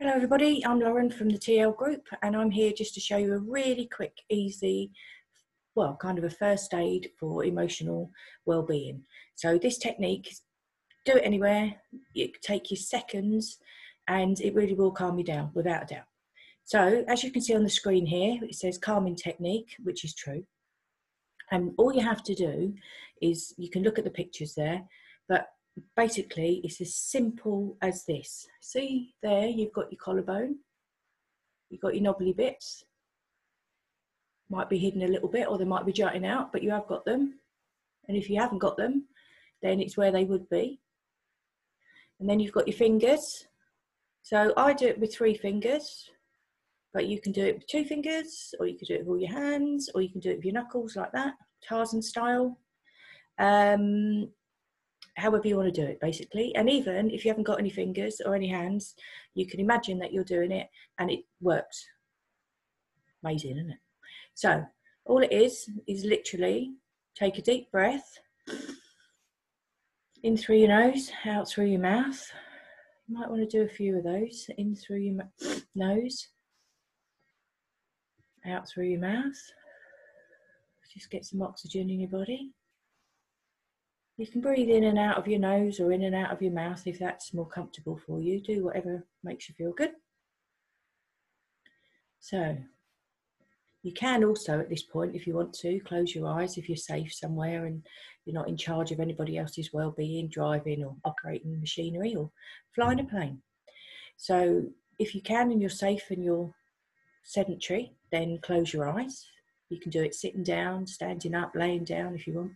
Hello everybody, I'm Lauren from the TL Group and I'm here just to show you a really quick, easy, well, kind of a first aid for emotional well-being. So this technique, do it anywhere, it could take you seconds and it really will calm you down without a doubt. So as you can see on the screen here, it says calming technique, which is true. And all you have to do is, you can look at the pictures there, but basically it's as simple as this. See there, you've got your collarbone, you've got your knobbly bits, might be hidden a little bit or they might be jutting out, but you have got them. And if you haven't got them, then it's where they would be. And then you've got your fingers. So I do it with 3 fingers, but you can do it with 2 fingers, or you can do it with all your hands, or you can do it with your knuckles like that, Tarzan style. However you want to do it, basically. And even if you haven't got any fingers or any hands, you can imagine that you're doing it and it works. Amazing, isn't it? So all it is literally take a deep breath in through your nose, out through your mouth. You might want to do a few of those. In through your nose, out through your mouth. Just get some oxygen in your body. You can breathe in and out of your nose or in and out of your mouth if that's more comfortable for you. Do whatever makes you feel good. So you can also, at this point, if you want to, close your eyes if you're safe somewhere and you're not in charge of anybody else's well-being, driving or operating machinery or flying a plane. So if you can and you're safe and you're sedentary, then close your eyes. You can do it sitting down, standing up, laying down if you want.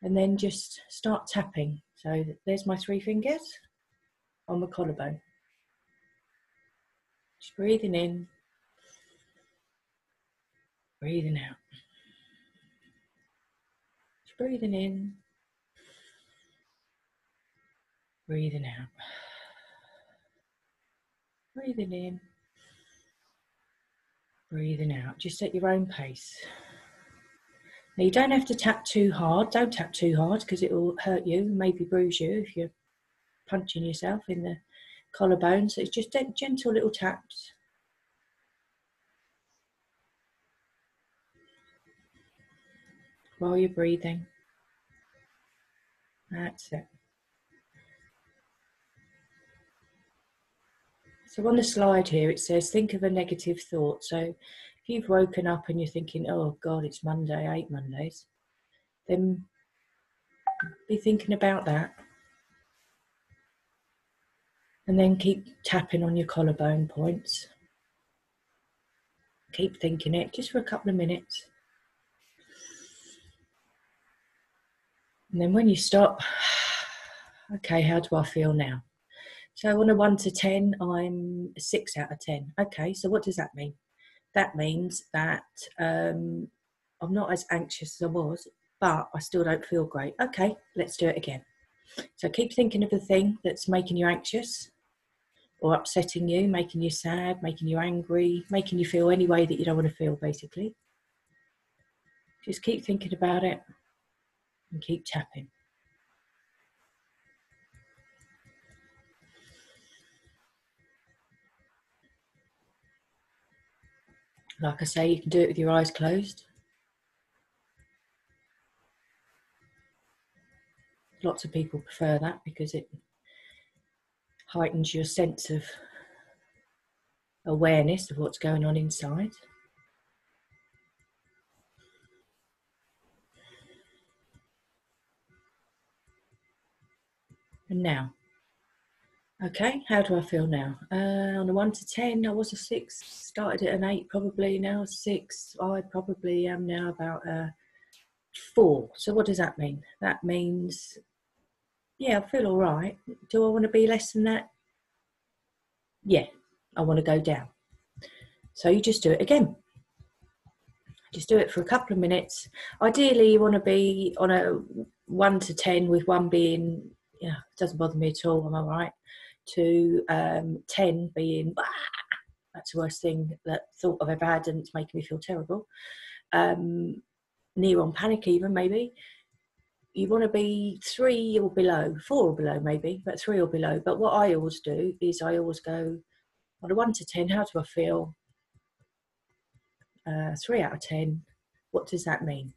And then just start tapping. So there's my 3 fingers on my collarbone. Just breathing in, breathing out. Just breathing in, breathing out. Breathing in, breathing out, just at your own pace. Now you don't have to tap too hard. Don't tap too hard because it will hurt you, maybe bruise you if you're punching yourself in the collarbone. So it's just gentle little taps. While you're breathing. That's it. So on the slide here it says think of a negative thought. So if you've woken up and you're thinking, oh God, it's Monday, I hate Mondays, then be thinking about that. And then keep tapping on your collarbone points. Keep thinking it just for a couple of minutes. And then when you stop, okay, how do I feel now? So on a 1 to 10, I'm a 6 out of 10. Okay, so what does that mean? That means that I'm not as anxious as I was, but I still don't feel great. Okay, let's do it again. So keep thinking of the thing that's making you anxious or upsetting you, making you sad, making you angry, making you feel any way that you don't want to feel, basically. Just keep thinking about it and keep tapping. Like I say, you can do it with your eyes closed. Lots of people prefer that because it heightens your sense of awareness of what's going on inside. And now, okay, how do I feel now? On a 1 to 10, I was a 6, started at an 8 probably, now a 6. I probably am now about a 4. So what does that mean? That means, yeah, I feel all right. Do I want to be less than that? Yeah, I want to go down. So you just do it again. Just do it for a couple of minutes. Ideally, you want to be on a 1 to 10, with 1 being, yeah, it doesn't bother me at all, I'm all right, to 10 being, that's the worst thing that thought I've ever had and it's making me feel terrible. Near on panic even, maybe. you want to be 3 or below, 4 or below maybe, but 3 or below. But what I always do is I always go on a 1 to 10, how do I feel? 3 out of 10, what does that mean?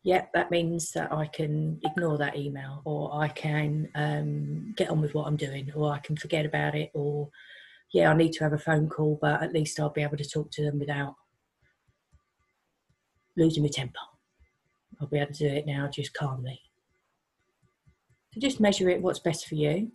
Yep, that means that I can ignore that email, or I can get on with what I'm doing, or I can forget about it, or yeah, I need to have a phone call, but at least I'll be able to talk to them without losing my temper. I'll be able to do it now just calmly. So just measure it, what's best for you.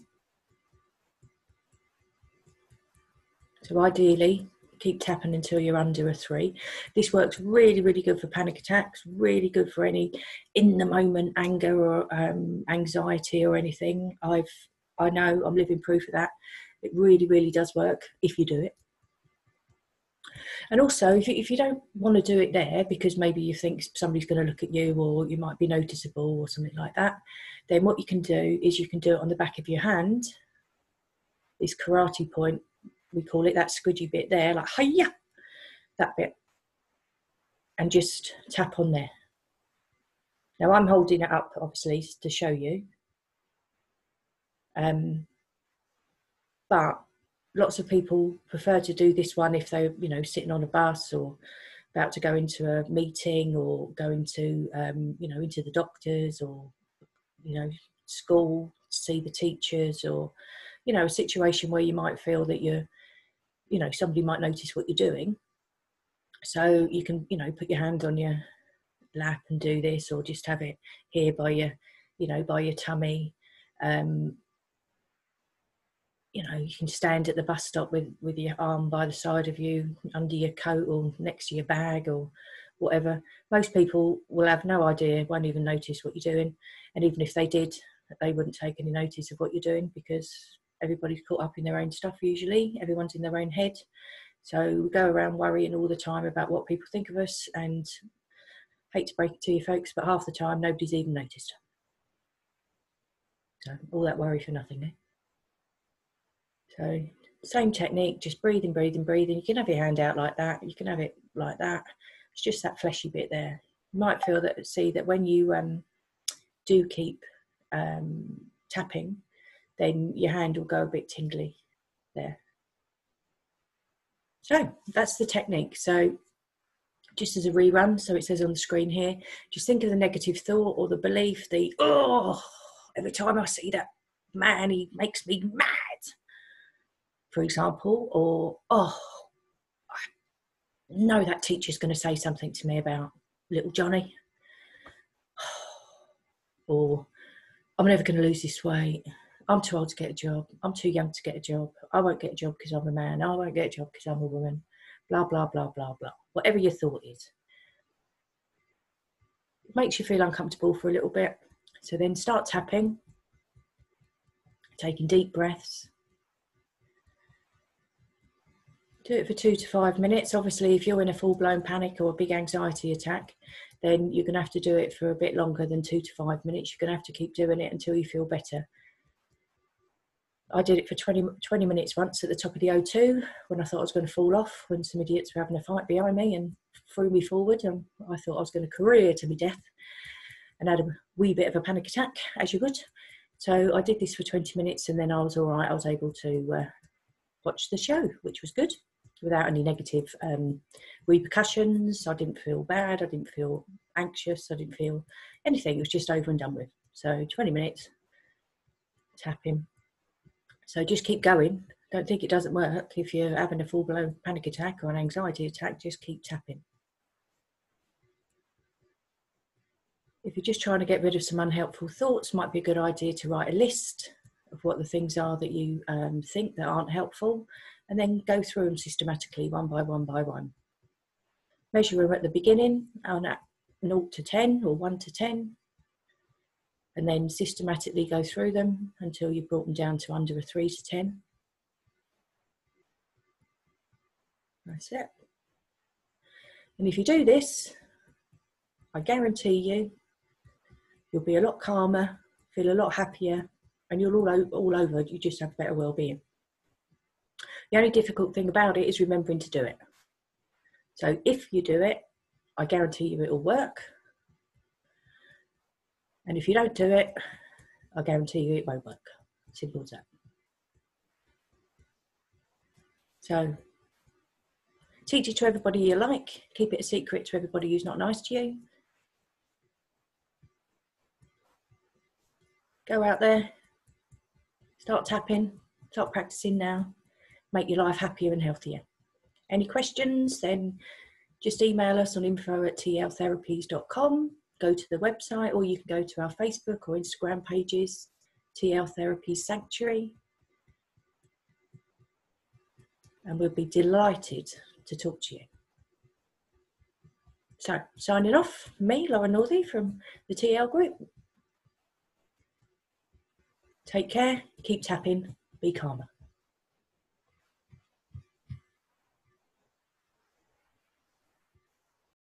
So ideally, keep tapping until you're under a 3. This works really, really good for panic attacks, really good for any in the moment anger or anxiety or anything. I know I'm living proof of that. It really, really does work if you do it. And also, if you don't want to do it there because maybe you think somebody's going to look at you, or you might be noticeable or something like that, then what you can do is you can do it on the back of your hand, this karate point, we call it, that squidgy bit there, like hiya, that bit, and just tap on there. Now I'm holding it up obviously to show you, but lots of people prefer to do this one if they're, sitting on a bus or about to go into a meeting, or going to into the doctors, or school to see the teachers, or a situation where you might feel that somebody might notice what you're doing. So you can, put your hand on your lap and do this, or just have it here by your tummy. You can stand at the bus stop with your arm by the side of you, under your coat, or next to your bag, or whatever. Most people will have no idea, won't even notice what you're doing. And even if they did, they wouldn't take any notice of what you're doing, because everybody's caught up in their own stuff usually. Everyone's in their own head. So we go around worrying all the time about what people think of us, and hate to break it to you folks, but half the time nobody's even noticed. So all that worry for nothing, eh? So same technique, just breathing, breathing, breathing. You can have your hand out like that. You can have it like that. It's just that fleshy bit there. You might feel that when you do keep tapping, then your hand will go a bit tingly there. So that's the technique. So just as a rerun, so it says on the screen here, just think of the negative thought or the belief, every time I see that man, he makes me mad, for example, or, I know that teacher's going to say something to me about little Johnny, or I'm never going to lose this weight, I'm too old to get a job, I'm too young to get a job, I won't get a job because I'm a man, I won't get a job because I'm a woman, blah, blah, blah, blah, blah. Whatever your thought is. It makes you feel uncomfortable for a little bit. So then start tapping, taking deep breaths. Do it for 2 to 5 minutes. Obviously, if you're in a full-blown panic or a big anxiety attack, then you're going to have to do it for a bit longer than 2 to 5 minutes. You're going to have to keep doing it until you feel better. I did it for 20 minutes once at the top of the O2 when I thought I was going to fall off, when some idiots were having a fight behind me and threw me forward, and I thought I was going to career to my death, and had a wee bit of a panic attack, as you would. So I did this for 20 minutes and then I was all right. I was able to watch the show, which was good, without any negative repercussions. I didn't feel bad. I didn't feel anxious. I didn't feel anything. It was just over and done with. So 20 minutes, tapping. So just keep going. Don't think it doesn't work. If you're having a full-blown panic attack or an anxiety attack, just keep tapping. If you're just trying to get rid of some unhelpful thoughts, might be a good idea to write a list of what the things are that you think that aren't helpful, and then go through them systematically, one by one by one. Measure them at the beginning on at 0 to 10 or 1 to 10, and then systematically go through them until you've brought them down to under a 3 to 10. That's it. And if you do this, I guarantee you'll be a lot calmer, feel a lot happier, and you'll all over, you just have better well-being. The only difficult thing about it is remembering to do it. So if you do it, I guarantee you it'll work. And if you don't do it, I guarantee you it won't work. Simple as that. So teach it to everybody you like. Keep it a secret to everybody who's not nice to you. Go out there, start tapping, start practicing now. Make your life happier and healthier. Any questions, then just email us on info@tltherapies.com. Go to the website, or you can go to our Facebook or Instagram pages, TL Therapies Sanctuary. And we'll be delighted to talk to you. So, signing off, me, Lauren Northey from the TL Group. Take care, keep tapping, be calmer.